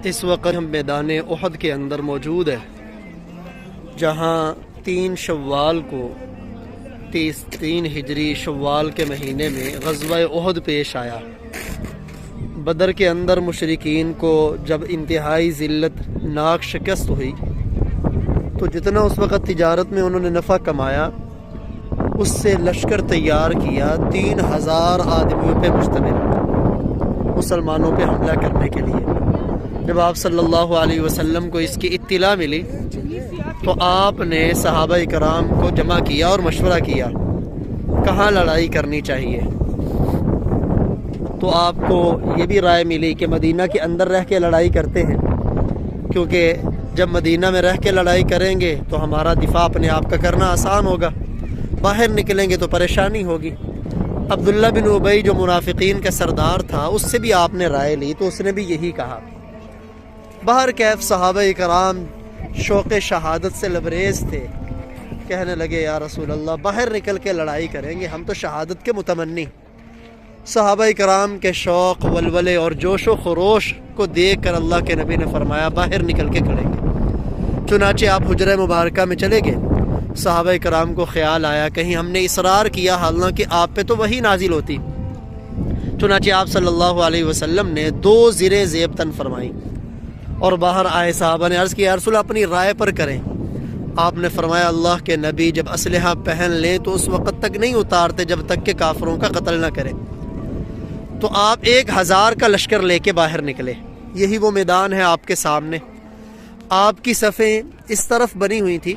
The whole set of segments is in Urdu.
اس وقت ہم میدان احد کے اندر موجود ہیں، جہاں 3 شوال کو 3 ہجری شوال کے مہینے میں غزوہ احد پیش آیا۔ بدر کے اندر مشرکین کو جب انتہائی ذلت ناک شکست ہوئی تو جتنا اس وقت تجارت میں انہوں نے نفع کمایا اس سے لشکر تیار کیا 3000 آدمیوں پہ مشتمل مسلمانوں پہ حملہ کرنے کے لیے۔ جب آپ صلی اللہ علیہ وسلم کو اس کی اطلاع ملی تو آپ نے صحابہ کرام کو جمع کیا اور مشورہ کیا کہاں لڑائی کرنی چاہیے۔ تو آپ کو یہ بھی رائے ملی کہ مدینہ کے اندر رہ کے لڑائی کرتے ہیں، کیونکہ جب مدینہ میں رہ کے لڑائی کریں گے تو ہمارا دفاع اپنے آپ کا کرنا آسان ہوگا، باہر نکلیں گے تو پریشانی ہوگی۔ عبداللہ بن ابی جو منافقین کا سردار تھا اس سے بھی آپ نے رائے لی تو اس نے بھی یہی کہا۔ باہر کیف صحابہ کرام شوق شہادت سے لبریز تھے، کہنے لگے یا رسول اللہ باہر نکل کے لڑائی کریں گے، ہم تو شہادت کے متمنی۔ صحابہ کرام کے شوق ولولے اور جوش و خروش کو دیکھ کر اللہ کے نبی نے فرمایا باہر نکل کے کھڑیں گے۔ چنانچہ آپ حجرہ مبارکہ میں چلے گئے۔ صحابہ کرام کو خیال آیا کہیں ہم نے اصرار کیا حالانکہ آپ پہ تو وہی نازل ہوتی۔ چنانچہ آپ صلی اللہ علیہ وسلم نے 2 زریں زیب تن فرمائیں اور باہر آئے۔ صحابہ نے عرض کیا یا رسول اللہ اپنی رائے پر کریں۔ آپ نے فرمایا اللہ کے نبی جب اسلحہ پہن لیں تو اس وقت تک نہیں اتارتے جب تک کہ کافروں کا قتل نہ کریں۔ تو آپ 1000 کا لشکر لے کے باہر نکلے۔ یہی وہ میدان ہے آپ کے سامنے۔ آپ کی صفیں اس طرف بنی ہوئی تھی،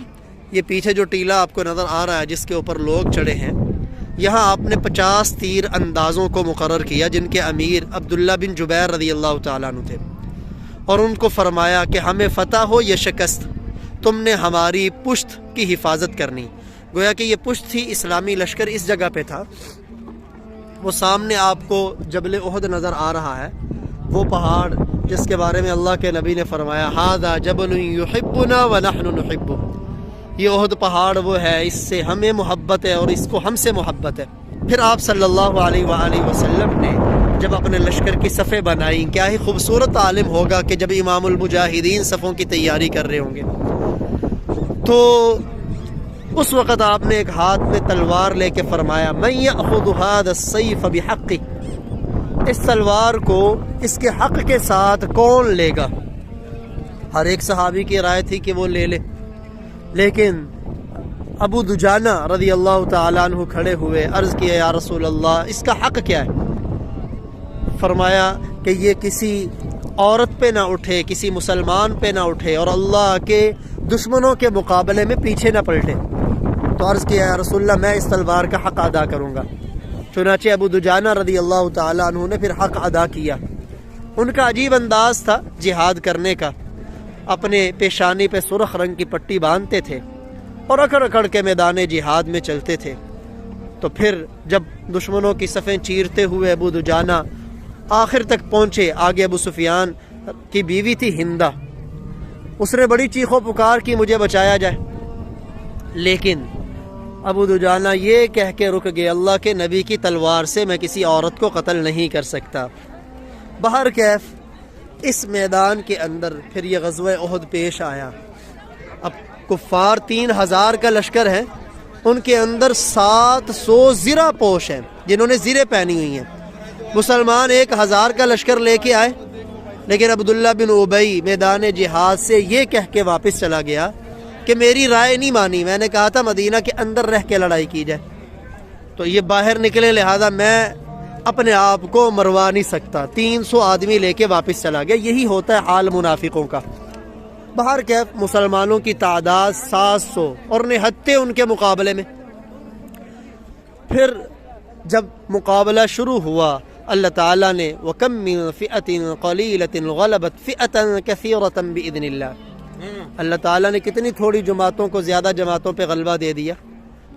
یہ پیچھے جو ٹیلا آپ کو نظر آ رہا ہے جس کے اوپر لوگ چڑھے ہیں، یہاں آپ نے 50 تیر اندازوں کو مقرر کیا جن کے امیر عبداللہ بن جبیر رضی اللہ تعالیٰ عنہ تھے، اور ان کو فرمایا کہ ہمیں فتح ہو یا شکست تم نے ہماری پشت کی حفاظت کرنی۔ گویا کہ یہ پشت تھی، اسلامی لشکر اس جگہ پہ تھا۔ وہ سامنے آپ کو جبل احد نظر آ رہا ہے، وہ پہاڑ جس کے بارے میں اللہ کے نبی نے فرمایا ھذا جبل یحبنا ونحن نحبہ، یہ احد پہاڑ وہ ہے، اس سے ہمیں محبت ہے اور اس کو ہم سے محبت ہے۔ پھر آپ صلی اللہ علیہ وآلہ وسلم نے جب اپنے لشکر کی صفیں بنائیں، کیا ہی خوبصورت عالم ہوگا کہ جب امام المجاہدین صفوں کی تیاری کر رہے ہوں گے تو اس وقت آپ نے ایک ہاتھ میں تلوار لے کے فرمایا من یأخذ ھذا السیف بحقہ، اس تلوار کو اس کے حق کے ساتھ کون لے گا؟ ہر ایک صحابی کی رائے تھی کہ وہ لے لے، لیکن ابو دجانہ رضی اللہ تعالیٰ عنہ کھڑے ہوئے، عرض کیا یا رسول اللہ اس کا حق کیا ہے؟ فرمایا کہ یہ کسی عورت پہ نہ اٹھے، کسی مسلمان پہ نہ اٹھے اور اللہ کے دشمنوں کے مقابلے میں پیچھے نہ پلٹے۔ تو عرض کیا یا رسول اللہ میں اس تلوار کا حق ادا کروں گا۔ چنانچہ ابو دجانہ رضی اللہ تعالیٰ عنہ نے پھر حق ادا کیا۔ ان کا عجیب انداز تھا جہاد کرنے کا، اپنے پیشانی پہ سرخ رنگ کی پٹی باندھتے تھے اور اکڑ اکڑ کے میدان جہاد میں چلتے تھے۔ تو پھر جب دشمنوں کی صفیں چیرتے ہوئے ابو دجانہ آخر تک پہنچے، آگے ابو سفیان کی بیوی تھی ہندہ، اس نے بڑی چیخ و پکار کی مجھے بچایا جائے، لیکن ابو دجانہ یہ کہہ کے رک گئے اللہ کے نبی کی تلوار سے میں کسی عورت کو قتل نہیں کر سکتا۔ بہر کیف اس میدان کے اندر پھر یہ غزوہ احد پیش آیا۔ اب کفار 3000 کا لشکر ہے، ان کے اندر 700 زرہ پوش ہیں جنہوں نے زریں پہنی ہوئی ہیں۔ مسلمان 1000 کا لشکر لے کے آئے، لیکن عبداللہ بن ابی میدان جہاد سے یہ کہہ کے واپس چلا گیا کہ میری رائے نہیں مانی، میں نے کہا تھا مدینہ کے اندر رہ کے لڑائی کی جائے، تو یہ باہر نکلے لہذا میں اپنے آپ کو مروا نہیں سکتا۔ 300 آدمی لے کے واپس چلا گیا۔ یہی ہوتا ہے حال منافقوں کا۔ باہر کیف مسلمانوں کی تعداد 700 اور نہتے ان کے مقابلے میں۔ پھر جب مقابلہ شروع ہوا اللہ تعالیٰ نے وَكَم مِّن فِئَةٍ قَلِيلَةٍ غَلَبَتْ فِئَةً كَثِيرَةً بِإِذْنِ اللَّهِ، اللہ تعالیٰ نے کتنی تھوڑی جماعتوں کو زیادہ جماعتوں پہ غلبہ دے دیا،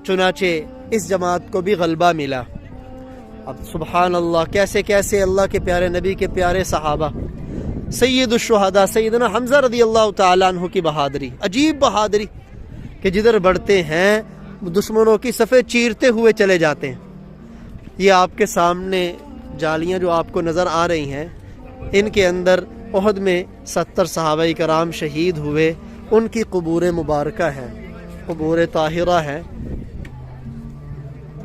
چنانچہ اس جماعت کو بھی غلبہ ملا۔ اب سبحان اللہ، کیسے کیسے اللہ کے پیارے نبی کے پیارے صحابہ، سید الشہداء سیدنا حمزہ رضی اللہ تعالیٰ عنہ کی بہادری، عجیب بہادری کہ جدھر بڑھتے ہیں دشمنوں کی صفیں چیرتے ہوئے چلے جاتے ہیں۔ یہ آپ کے سامنے جالیاں جو آپ کو نظر آ رہی ہیں، ان کے اندر احد میں 70 صحابہ کرام شہید ہوئے، ان کی قبور مبارکہ ہے، قبور طاہرہ ہے۔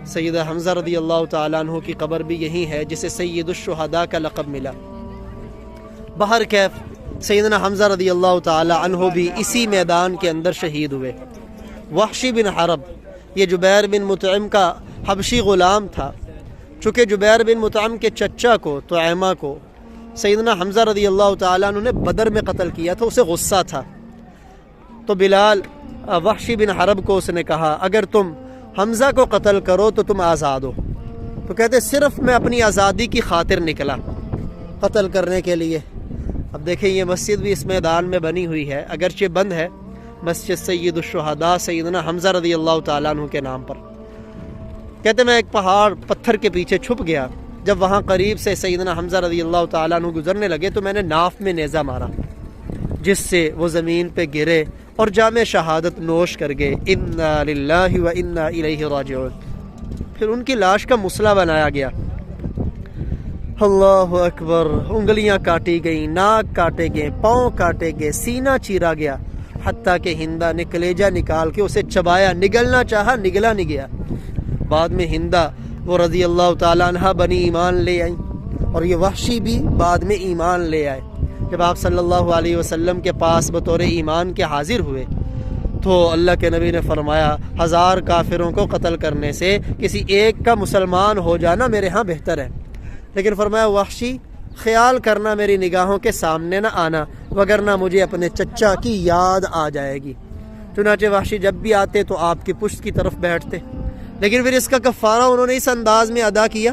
سیدہ حمزہ رضی اللہ تعالیٰ عنہ کی قبر بھی یہی ہے، جسے سید الشہداء کا لقب ملا۔ بہر کیف سیدنا حمزہ رضی اللہ تعالیٰ عنہ بھی اسی میدان کے اندر شہید ہوئے۔ وحشی بن حرب، یہ جبیر بن مطعم کا حبشی غلام تھا، چونکہ جبیر بن مطعم کے چچا کو طعیمہ کو سیدنا حمزہ رضی اللہ تعالیٰ عنہ نے بدر میں قتل کیا تھا، اسے غصہ تھا، تو بلال وحشی بن حرب کو اس نے کہا اگر تم حمزہ کو قتل کرو تو تم آزاد ہو، تو کہتے صرف میں اپنی آزادی کی خاطر نکلا قتل کرنے کے لیے۔ اب دیکھیں یہ مسجد بھی اس میدان میں بنی ہوئی ہے، اگرچہ بند ہے، مسجد سید الشہداء سیدنا حمزہ رضی اللہ تعالیٰ عنہ کے نام پر۔ کہتے میں ایک پہاڑ پتھر کے پیچھے چھپ گیا، جب وہاں قریب سے سیدنا حمزہ رضی اللہ تعالیٰ عنہ گزرنے لگے تو میں نے ناف میں نیزہ مارا، جس سے وہ زمین پہ گرے اور جام شہادت نوش کر گئے، انا للہ و انا الیہ راجعون۔ پھر ان کی لاش کا مسلح بنایا گیا، اللہ اکبر، انگلیاں کاٹی گئیں، ناک کاٹے گئے، پاؤں کاٹے گئے، سینہ چیرا گیا، حتیٰ کہ ہندہ نے کلیجہ نکال کے اسے چبایا، نگلنا چاہا، نگلا نہیں گیا۔ بعد میں ہندہ وہ رضی اللہ تعالیٰ عنہ بنی ایمان لے آئیں، اور یہ وحشی بھی بعد میں ایمان لے آئے۔ جب آپ صلی اللہ علیہ وسلم کے پاس بطور ایمان کے حاضر ہوئے تو اللہ کے نبی نے فرمایا 1000 کافروں کو قتل کرنے سے کسی ایک کا مسلمان ہو جانا میرے ہاں بہتر ہے، لیکن فرمایا وحشی خیال کرنا میری نگاہوں کے سامنے نہ آنا، وگرنہ مجھے اپنے چچا کی یاد آ جائے گی۔ چنانچہ وحشی جب بھی آتے تو آپ کی پشت کی طرف بیٹھتے، لیکن پھر اس کا کفارہ انہوں نے اس انداز میں ادا کیا۔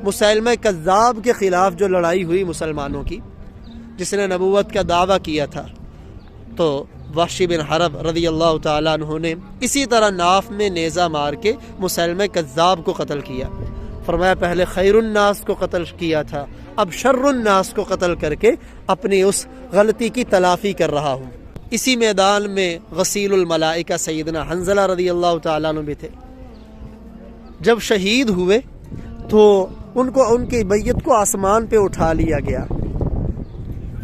مسیلمہ کذاب کے خلاف جو لڑائی ہوئی مسلمانوں کی، جس نے نبوت کا دعویٰ کیا تھا، تو وحشی بن حرب رضی اللہ تعالیٰ عنہ نے اسی طرح ناف میں نیزہ مار کے مسیلمہ کذاب کو قتل کیا۔ فرمایا پہلے خیر الناس کو قتل کیا تھا، اب شر الناس کو قتل کر کے اپنی اس غلطی کی تلافی کر رہا ہوں۔ اسی میدان میں غسیل الملائکہ سیدنا حنظلہ رضی اللہ تعالیٰ عنہ بھی تھے۔ جب شہید ہوئے تو ان کی میت کو آسمان پہ اٹھا لیا گیا،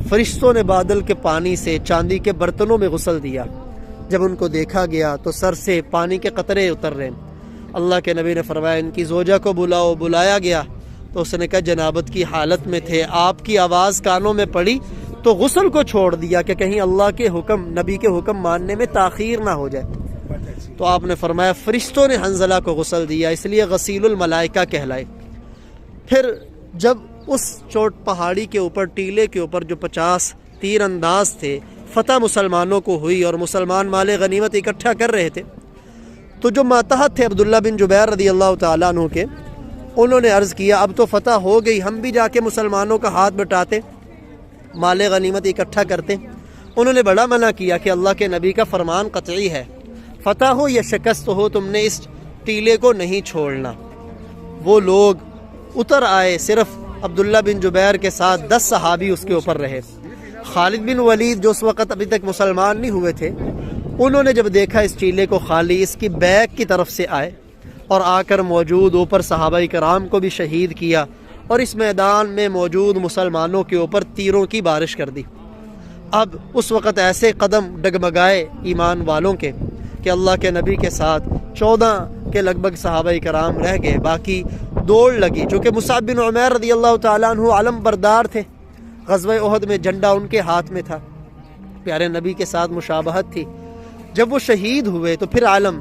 فرشتوں نے بادل کے پانی سے چاندی کے برتنوں میں غسل دیا۔ جب ان کو دیکھا گیا تو سر سے پانی کے قطرے اتر رہے۔ اللہ کے نبی نے فرمایا ان کی زوجہ کو بلاؤ۔ بلایا گیا تو اس نے کہا جنابت کی حالت میں تھے، آپ کی آواز کانوں میں پڑی تو غسل کو چھوڑ دیا کہ کہیں اللہ کے حکم، نبی کے حکم ماننے میں تاخیر نہ ہو جائے۔ تو آپ نے فرمایا فرشتوں نے حنظلہ کو غسل دیا، اس لیے غسیل الملائکہ کہلائے۔ پھر جب اس چوٹ پہاڑی کے اوپر، ٹیلے کے اوپر جو 50 تیر انداز تھے، فتح مسلمانوں کو ہوئی اور مسلمان مال غنیمت اکٹھا کر رہے تھے، تو جو ماتحت تھے عبداللہ بن جبیر رضی اللہ تعالیٰ عنہ کے، انہوں نے عرض کیا اب تو فتح ہو گئی، ہم بھی جا کے مسلمانوں کا ہاتھ بٹاتے، مال غنیمت اکٹھا کرتے۔ انہوں نے بڑا منع کیا کہ اللہ کے نبی کا فرمان قطعی ہے، فتح ہو یا شکست ہو تم نے اس ٹیلے کو نہیں چھوڑنا۔ وہ لوگ اتر آئے، صرف عبداللہ بن جبیر کے ساتھ 10 صحابی اس کے اوپر رہے۔ خالد بن ولید جو اس وقت ابھی تک مسلمان نہیں ہوئے تھے، انہوں نے جب دیکھا اس ٹیلے کو خالی، اس کی بیک کی طرف سے آئے اور آ کر موجود اوپر صحابہ کرام کو بھی شہید کیا، اور اس میدان میں موجود مسلمانوں کے اوپر تیروں کی بارش کر دی۔ اب اس وقت ایسے قدم ڈگمگائے ایمان والوں کے کہ اللہ کے نبی کے ساتھ 14 کے لگ بھگ صحابہ کرام رہ گئے، باقی دوڑ لگی، چونکہ مصعب بن عمیر رضی اللہ تعالیٰ عنہ علم بردار تھے، غزوہ احد میں جھنڈا ان کے ہاتھ میں تھا، پیارے نبی کے ساتھ مشابہت تھی۔ جب وہ شہید ہوئے تو پھر علم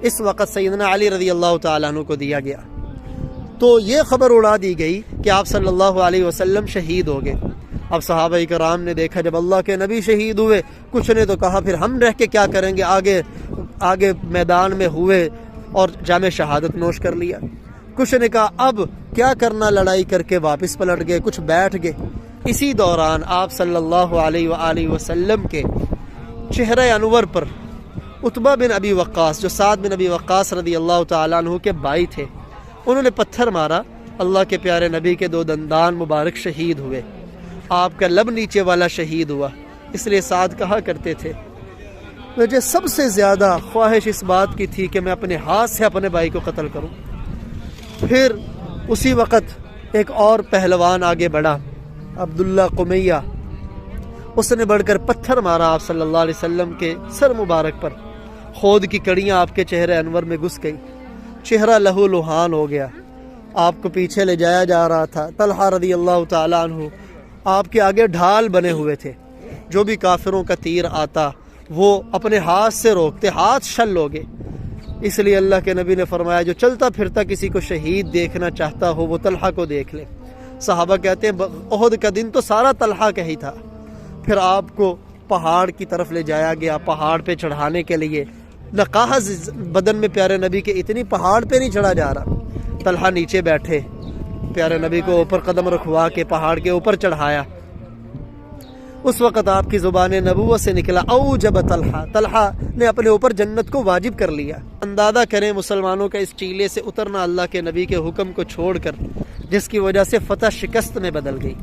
اس وقت سیدنا علی رضی اللہ تعالیٰ عنہ کو دیا گیا، تو یہ خبر اڑا دی گئی کہ آپ صلی اللہ علیہ وسلم شہید ہو گئے۔ اب صحابہ کرام نے دیکھا جب اللہ کے نبی شہید ہوئے، کچھ نے تو کہا پھر ہم رہ کے کیا کریں گے، آگے میدان میں ہوئے اور جام شہادت نوش کر لیا۔ کچھ نے کہا اب کیا کرنا، لڑائی کر کے واپس پلٹ گئے، کچھ بیٹھ گئے۔ اسی دوران آپ صلی اللہ علیہ وآلہ وسلم کے چہرہ انور پر عتبہ بن ابی وقاص، جو سعد بن ابی وقاص رضی اللہ تعالیٰ عنہ کے بھائی تھے، انہوں نے پتھر مارا، اللہ کے پیارے نبی کے 2 دندان مبارک شہید ہوئے، آپ کا لب نیچے والا شہید ہوا۔ اس لیے سعد کہا کرتے تھے مجھے سب سے زیادہ خواہش اس بات کی تھی کہ میں اپنے ہاتھ سے اپنے بھائی کو قتل کروں۔ پھر اسی وقت ایک اور پہلوان آگے بڑھا، عبداللہ قمیہ، اس نے بڑھ کر پتھر مارا آپ صلی اللہ علیہ وسلم کے سر مبارک پر، خود کی کڑیاں آپ کے چہرے انور میں گھس گئی، چہرہ لہو لہان ہو گیا، آپ کو پیچھے لے جایا جا رہا تھا۔ طلحہ رضی اللہ تعالیٰ عنہ آپ کے آگے ڈھال بنے ہوئے تھے، جو بھی کافروں کا تیر آتا وہ اپنے ہاتھ سے روکتے، ہاتھ شل ہو گئے۔ اس لیے اللہ کے نبی نے فرمایا جو چلتا پھرتا کسی کو شہید دیکھنا چاہتا ہو وہ طلحہ کو دیکھ لے۔ صحابہ کہتے ہیں احد کا دن تو سارا طلحہ کا ہی تھا۔ پھر آپ کو پہاڑ کی طرف لے جایا گیا، پہاڑ پہ چڑھانے کے لیے۔ نقاہت بدن میں پیارے نبی کے اتنی پہاڑ پہ نہیں چڑھا جا رہا۔ طلحہ نیچے بیٹھے، پیارے نبی کو اوپر قدم رکھوا کے پہاڑ کے اوپر چڑھایا۔ اس وقت آپ کی زبان نبوت سے نکلا اوجب طلحہ، طلحہ نے اپنے اوپر جنت کو واجب کر لیا۔ اندازہ کریں مسلمانوں کا اس ٹیلے سے اترنا اللہ کے نبی کے حکم کو چھوڑ کر، جس کی وجہ سے فتح شکست میں بدل گئی۔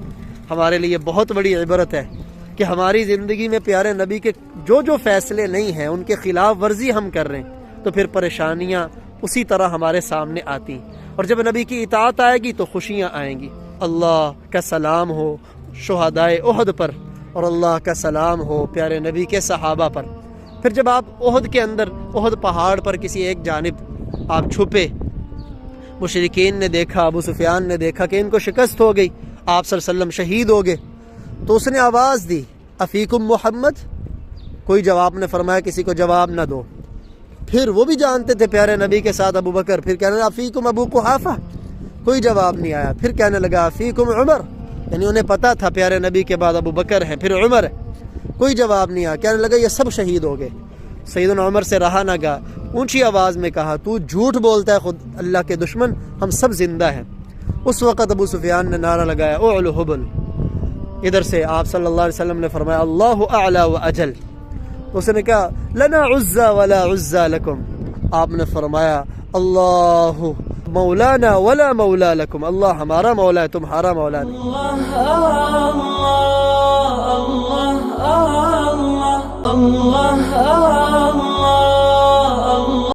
ہمارے لیے بہت بڑی عبرت ہے کہ ہماری زندگی میں پیارے نبی کے جو فیصلے نہیں ہیں ان کے خلاف ورزی ہم کر رہے ہیں، تو پھر پریشانیاں اسی طرح ہمارے سامنے آتی، اور جب نبی کی اطاعت آئے گی تو خوشیاں آئیں گی۔ اللہ کا سلام ہو شہدائے احد پر، اور اللہ کا سلام ہو پیارے نبی کے صحابہ پر۔ پھر جب آپ احد کے اندر، احد پہاڑ پر کسی ایک جانب آپ چھپے، مشرکین نے دیکھا، ابو سفیان نے دیکھا کہ ان کو شکست ہو گئی، آپ صلی اللہ علیہ وسلم شہید ہو گئے، تو اس نے آواز دی افیکم محمد، کوئی جواب نے فرمایا کسی کو جواب نہ دو۔ پھر وہ بھی جانتے تھے پیارے نبی کے ساتھ ابو بکر، پھر کہنے لگا افیکم ابو قحافہ، کوئی جواب نہیں آیا۔ پھر کہنے لگا افیکم عمر، یعنی انہیں پتا تھا پیارے نبی کے بعد ابو بکر ہے، پھر عمر ہے، کوئی جواب نہیں آیا۔ کہنے لگا یہ سب شہید ہو گئے۔ سیدنا عمر سے رہا نہ گیا، اونچی آواز میں کہا تو جھوٹ بولتا ہے خود اللہ کے دشمن، ہم سب زندہ ہیں۔ اس وقت ابو سفیان نے نعرہ لگایا اعلو حبل۔ ادھر سے آپ صلی اللہ علیہ وسلم نے فرمایا اللہ اعلی و اجل۔ اس نے کہا لنا عزا ولا عزا لکم، آپ نے فرمایا اللہ مولانا ولا مولا لکم، اللہ ہمارا مولا ہے تمہارا مولا نہیں۔ اللہ